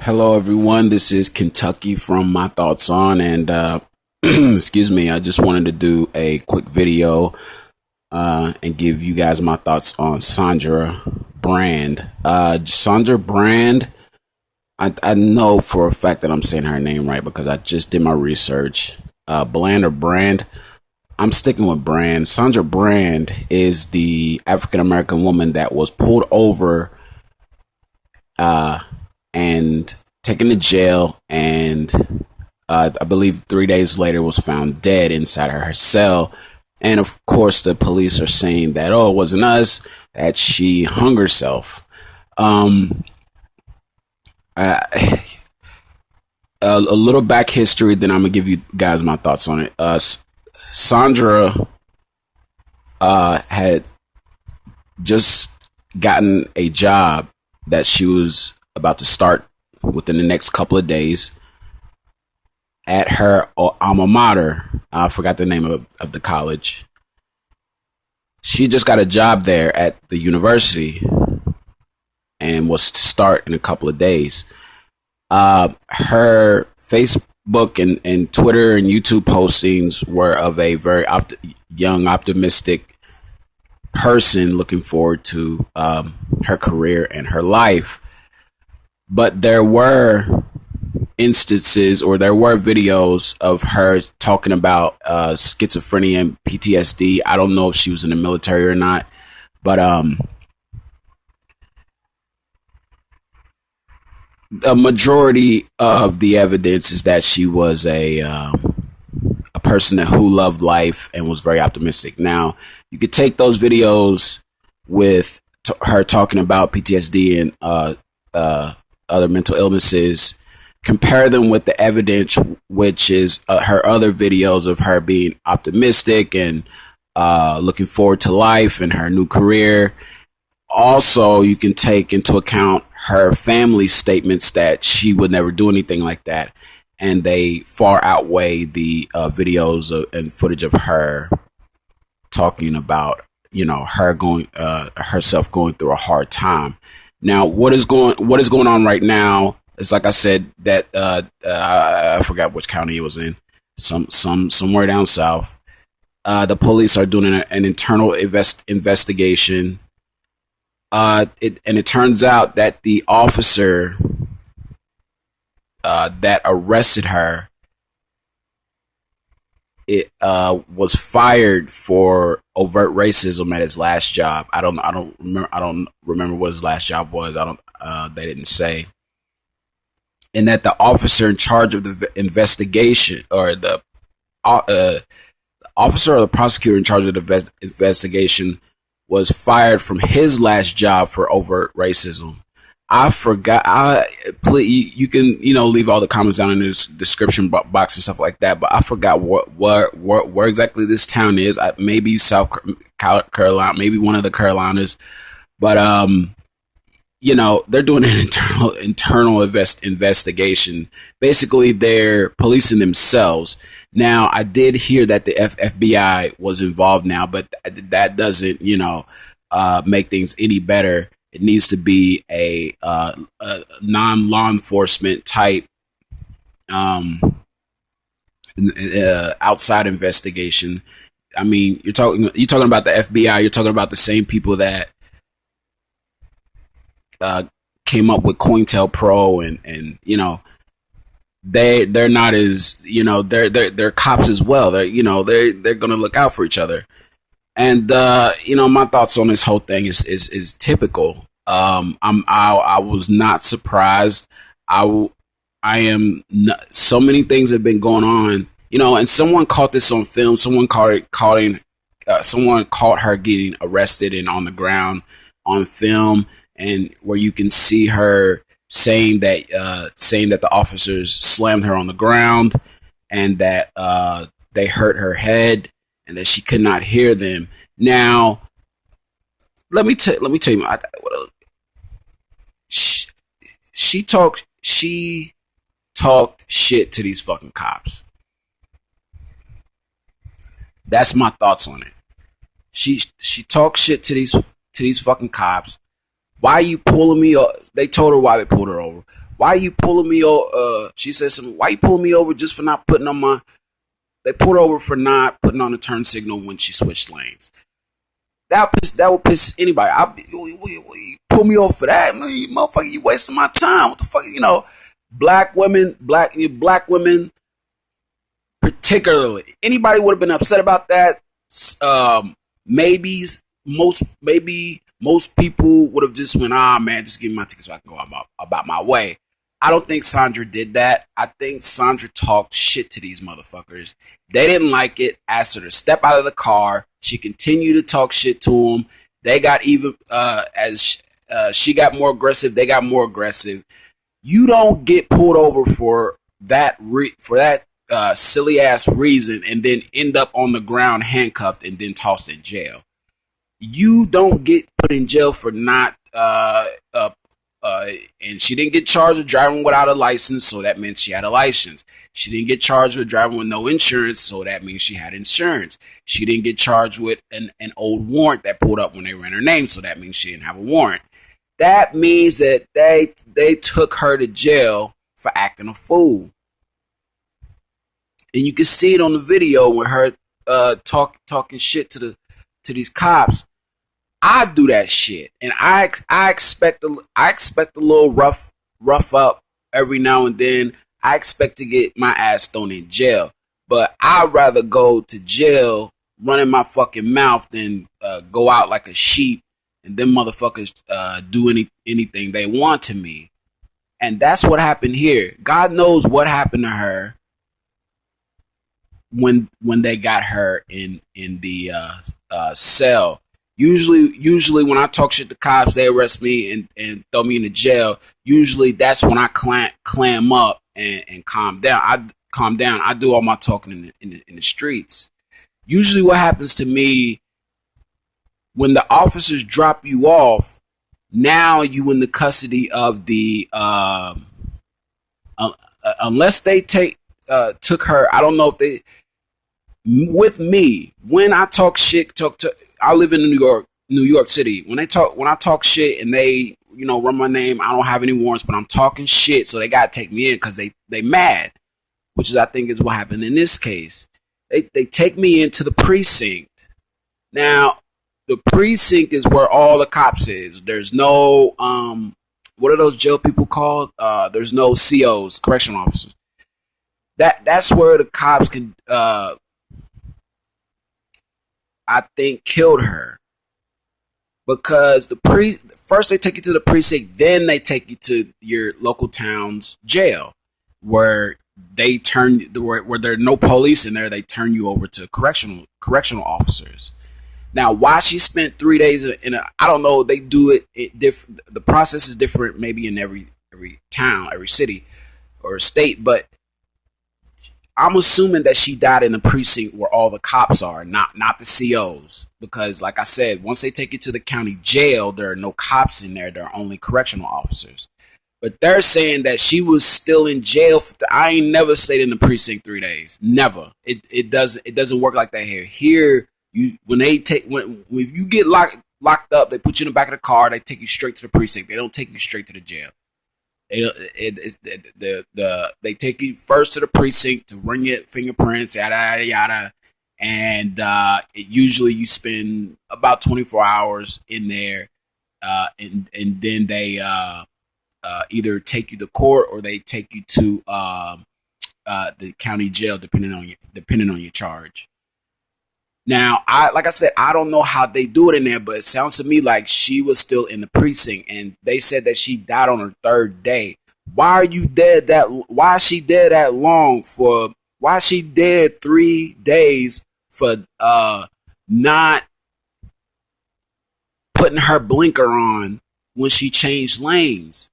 Hello, everyone. This is Kentucky from mythoughtson, and excuse me. I just wanted to do a quick video and give you guys my thoughts on Sandra Brand. Sandra Brand. I know for a fact that I'm saying her name right because I just did my research. Bland or Brand. I'm sticking with Brand. Sandra Brand is the African American woman that was pulled over and taken to jail, and I believe 3 days later was found dead inside her cell. And of course, the police are saying that, oh, it wasn't us, that she hung herself. A little back history, then I'm gonna give you guys my thoughts on it. Sandra had just gotten a job that she was about to start within the next couple of days at her alma mater. I forgot the name of the college. She just got a job there at the university and was to start in a couple of days. Her Facebook and Twitter and YouTube postings were of a very young, optimistic person looking forward to her career and her life. But there were instances, or there were videos of her talking about schizophrenia and PTSD. I don't know if she was in the military or not, but the majority of the evidence is that she was a person who loved life and was very optimistic. Now, you could take those videos with her talking about PTSD and other mental illnesses, compare them with the evidence, which is her other videos of her being optimistic and looking forward to life and her new career. Also, you can take into account her family's statements that she would never do anything like that, and they far outweigh the videos and footage of her talking about, her going herself going through a hard time. Now, what is going on right now is, like I said, that I forgot which county it was in, somewhere down south. The police are doing an internal investigation. It turns out that the officer that arrested her, was fired for overt racism at his last job. I don't remember what his last job was. They didn't say. And that the officer in charge of the investigation, or the officer or the prosecutor in charge of the investigation, was fired from his last job for overt racism. I forgot. Please, you can leave all the comments down in the description box and stuff like that. But I forgot where exactly this town is. Maybe South Carolina, maybe one of the Carolinas. But they're doing an internal investigation. Basically, they're policing themselves. Now, I did hear that the FBI was involved now, but that doesn't make things any better. It needs to be a non-law enforcement type outside investigation. I mean, you're talking about the FBI. You're talking about the same people that came up with COINTELPRO, and they're not as they're cops as well. They're gonna look out for each other. And my thoughts on this whole thing is typical. I was not surprised. I am not, so many things have been going on, and someone caught this on film. Someone caught her getting arrested and on the ground on film, and where you can see her saying that the officers slammed her on the ground, and that they hurt her head, and that she could not hear them. Now, let me tell you, she talked shit to these fucking cops. That's my thoughts on it. She talked shit to these fucking cops. Why are you pulling me over? They told her why they pulled her over. why you pulling me over? She said something, why you pulling me over just for not putting on my, they pulled over for not putting on the turn signal when she switched lanes. That would piss anybody. You pull me over for that, man, you motherfucker. You wasting my time. What the fuck, you know? Black women, particularly. Anybody would have been upset about that. Maybe most people would have just went, man, just give me my ticket so I can go about my way. I don't think Sandra did that. I think Sandra talked shit to these motherfuckers. They didn't like it. Asked her to step out of the car. She continued to talk shit to them. They got even as she got more aggressive. They got more aggressive. You don't get pulled over for that silly ass reason and then end up on the ground handcuffed and then tossed in jail. You don't get put in jail for not and she didn't get charged with driving without a license, so that meant she had a license. She didn't get charged with driving with no insurance, so that means she had insurance. She didn't get charged with an old warrant that pulled up when they ran her name, so that means she didn't have a warrant. That means that they took her to jail for acting a fool. And you can see it on the video with her talking shit to these cops. I do that shit, and I expect a little rough up every now and then. I expect to get my ass thrown in jail, but I'd rather go to jail running my fucking mouth than go out like a sheep and them motherfuckers do anything they want to me. And that's what happened here. God knows what happened to her when they got her in the cell. Usually when I talk shit to cops, they arrest me and throw me in the jail. Usually that's when I clam up and calm down. I do all my talking in the streets. Usually what happens to me when the officers drop you off, now you in the custody of the unless they took her. I don't know if they. With me, when I talk shit, I live in New York City. When I talk shit and they, run my name, I don't have any warrants, but I'm talking shit, so they gotta take me in because they mad, which is I think is what happened in this case. They take me into the precinct. Now, the precinct is where all the cops is. There's no what are those jail people called? There's no COs, correctional officers. That's where the cops can. I think killed her because first they take you to the precinct, then they take you to your local town's jail, where they where there are no police in there. They turn you over to correctional officers. Now, why she spent 3 days I don't know. They do it different. The process is different, maybe in every town, every city or state, but I'm assuming that she died in the precinct where all the cops are, not the COs. Because, like I said, once they take you to the county jail, there are no cops in there. There are only correctional officers. But they're saying that she was still in jail. I ain't never stayed in the precinct 3 days. Never. It doesn't work like that here. Here, if you get locked up, they put you in the back of the car. They take you straight to the precinct. They don't take you straight to the jail. They take you first to the precinct to run your fingerprints, yada yada yada, and usually you spend about 24 hours in there, and then they either take you to court or they take you to the county jail, depending on your charge. Now, like I said, I don't know how they do it in there, but it sounds to me like she was still in the precinct, and they said that she died on her third day. Why is she dead that long for? Why is she dead 3 days for not putting her blinker on when she changed lanes?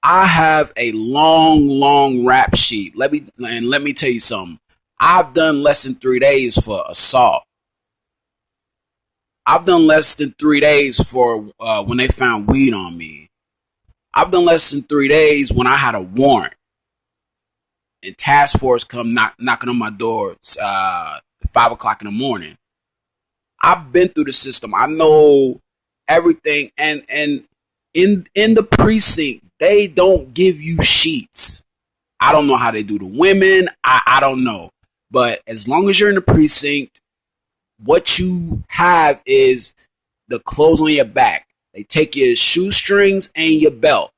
I have a long rap sheet. Let me tell you something. I've done less than 3 days for assault. I've done less than 3 days for when they found weed on me. I've done less than 3 days when I had a warrant and task force come knocking on my door 5 o'clock in the morning. I've been through the system. I know everything, and in the precinct, They don't give you sheets. I don't know how they do the women. I don't know. But as long as you're in the precinct, what you have is the clothes on your back. They take your shoestrings and your belt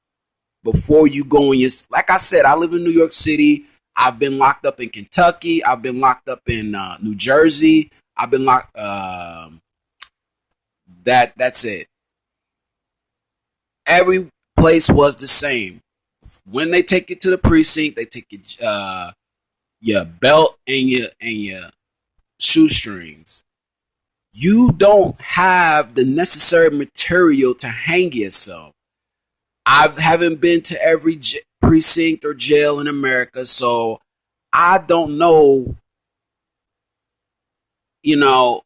before you go in your. Like I said, I live in New York City. I've been locked up in Kentucky. I've been locked up in New Jersey. I've been locked. That's it. Every place was the same. When they take you to the precinct, they take your belt and your shoestrings. You don't have the necessary material to hang yourself. I haven't been to every precinct or jail in America, so I don't know. You know,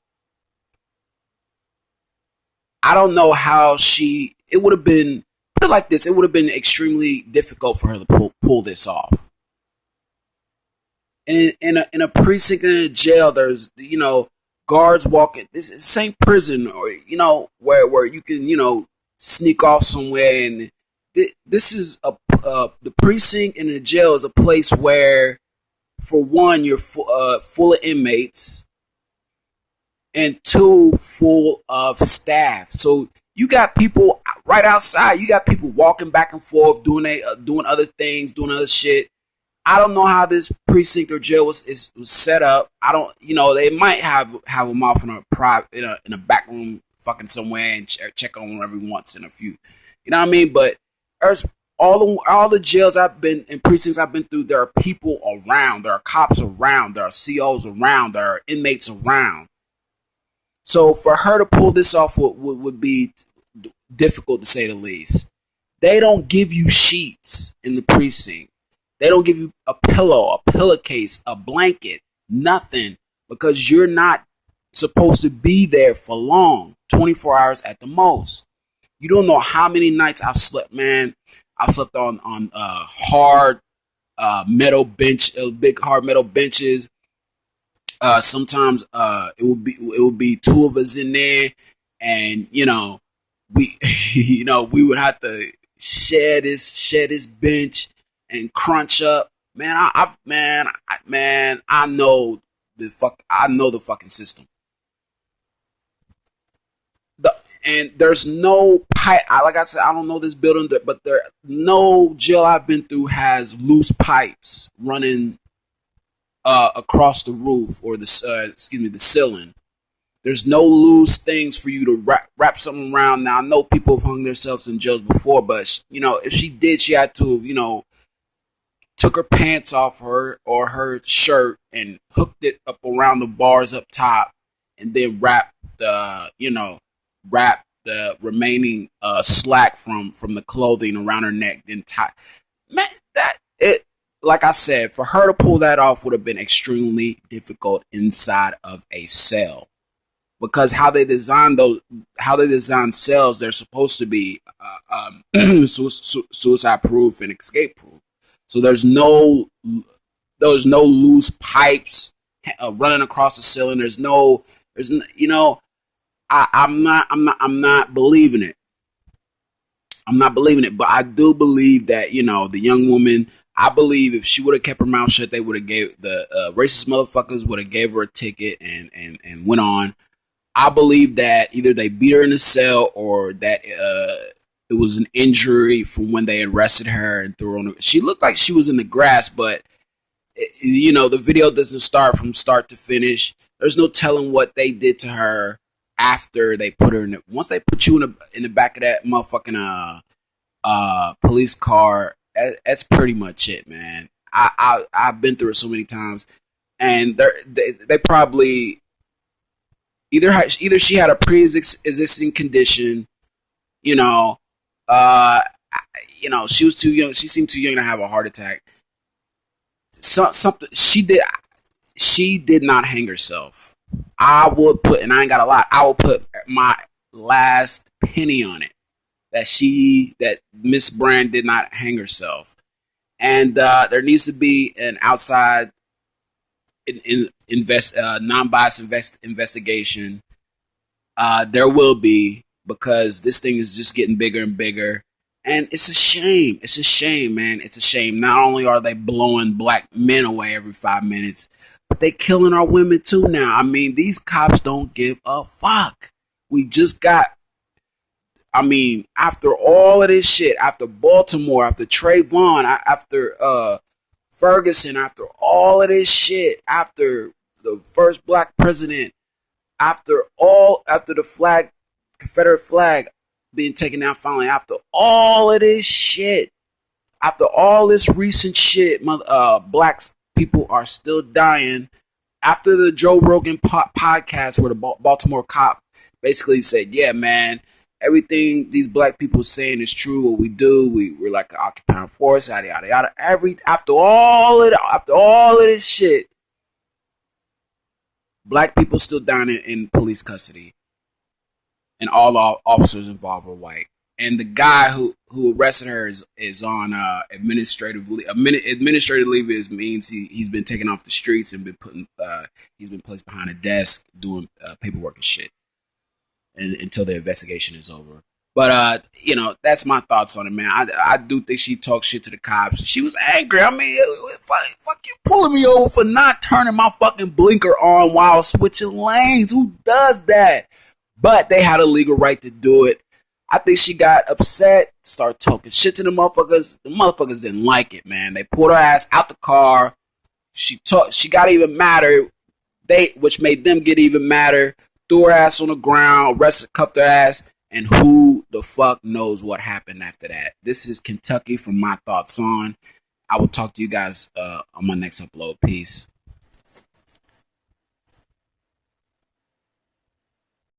I don't know how she. It would have been put it like this. It would have been extremely difficult for her to pull this off. In a precinct in a jail, there's guards walking. This is the same prison, or where you can sneak off somewhere. And this is the precinct in the jail is a place where, for one, you're full of inmates, and two, full of staff. So you got people right outside. You got people walking back and forth, doing other things, doing other shit. I don't know how this precinct or jail was set up. I don't, they might have them off in a private in a back room, fucking somewhere, and check on them every once in a few. You know what I mean? But there's all the jails I've been in, precincts I've been through. There are people around. There are cops around. There are COs around. There are inmates around. So for her to pull this off would be difficult, to say the least. They don't give you sheets in the precinct. They don't give you a pillow, a pillowcase, a blanket, nothing, because you're not supposed to be there for long, 24 hours at the most. You don't know how many nights I've slept, man. I've slept on hard metal bench, big hard metal benches. Sometimes it would be two of us in there, and we we would have to share this bench and crunch up. Man, I know the fucking system. And there's no pipe. Like I said, I don't know this building, but no jail I've been through has loose pipes running across the roof or the ceiling. There's no loose things for you to wrap something around. Now I know people have hung themselves in jails before, but if she did, she had to took her pants off her or her shirt and hooked it up around the bars up top, and then wrapped the remaining slack from the clothing around her neck. Then tie. Man, like I said, for her to pull that off would have been extremely difficult inside of a cell, because how they design cells, they're supposed to be suicide proof and escape proof. So there's no loose pipes running across the ceiling. I'm not believing it. I'm not believing it, but I do believe that the young woman. I believe if she would have kept her mouth shut, they would have gave the racist motherfuckers would have gave her a ticket and went on. I believe that either they beat her in the cell, or that it was an injury from when they arrested her and threw her on. She looked like she was in the grass, but the video doesn't start from start to finish. There's no telling what they did to her after they put her in. Once they put you in the back of that motherfucking police car, that's pretty much it, man. I've been through it so many times, and they probably either she had a pre-existing condition, she was too young. She seemed too young to have a heart attack. Something she did. She did not hang herself. I would put, and I ain't got a lot. I would put my last penny on it that Miss Brand did not hang herself. And there needs to be an outside non-biased investigation. There will be, because this thing is just getting bigger and bigger, And it's a shame. It's a shame, man. It's a shame. Not only are they blowing black men away every 5 minutes, but they killing our women too now. I mean, these cops don't give a fuck. We just got, I mean, after all of this shit, after Baltimore, after Trayvon, after Ferguson, after all of this shit, after the first black president, after the flag, Confederate flag being taken down finally, after all of this shit, after all this recent shit, black people are still dying. After the Joe Rogan podcast where the Baltimore cop basically said, yeah, man, everything these black people saying is true. What we do, we're like an occupying force, yada yada yada. After all of this shit, black people still down in police custody, and all officers involved are white. And the guy who arrested her is on administrative leave. Administrative leave means he's been taken off the streets and he's been placed behind a desk doing paperwork and shit, and until the investigation is over. But that's my thoughts on it, man. I do think she talked shit to the cops. She was angry. I mean, fuck you pulling me over for not turning my fucking blinker on while switching lanes. Who does that? But they had a legal right to do it. I think she got upset, started talking shit to the motherfuckers. The motherfuckers didn't like it, man. They pulled her ass out the car. She got even madder. Which made them get even madder. Threw her ass on the ground, cuffed her ass, and who the fuck knows what happened after that. This is Kentucky from My Thoughts On. I will talk to you guys on my next upload. Peace.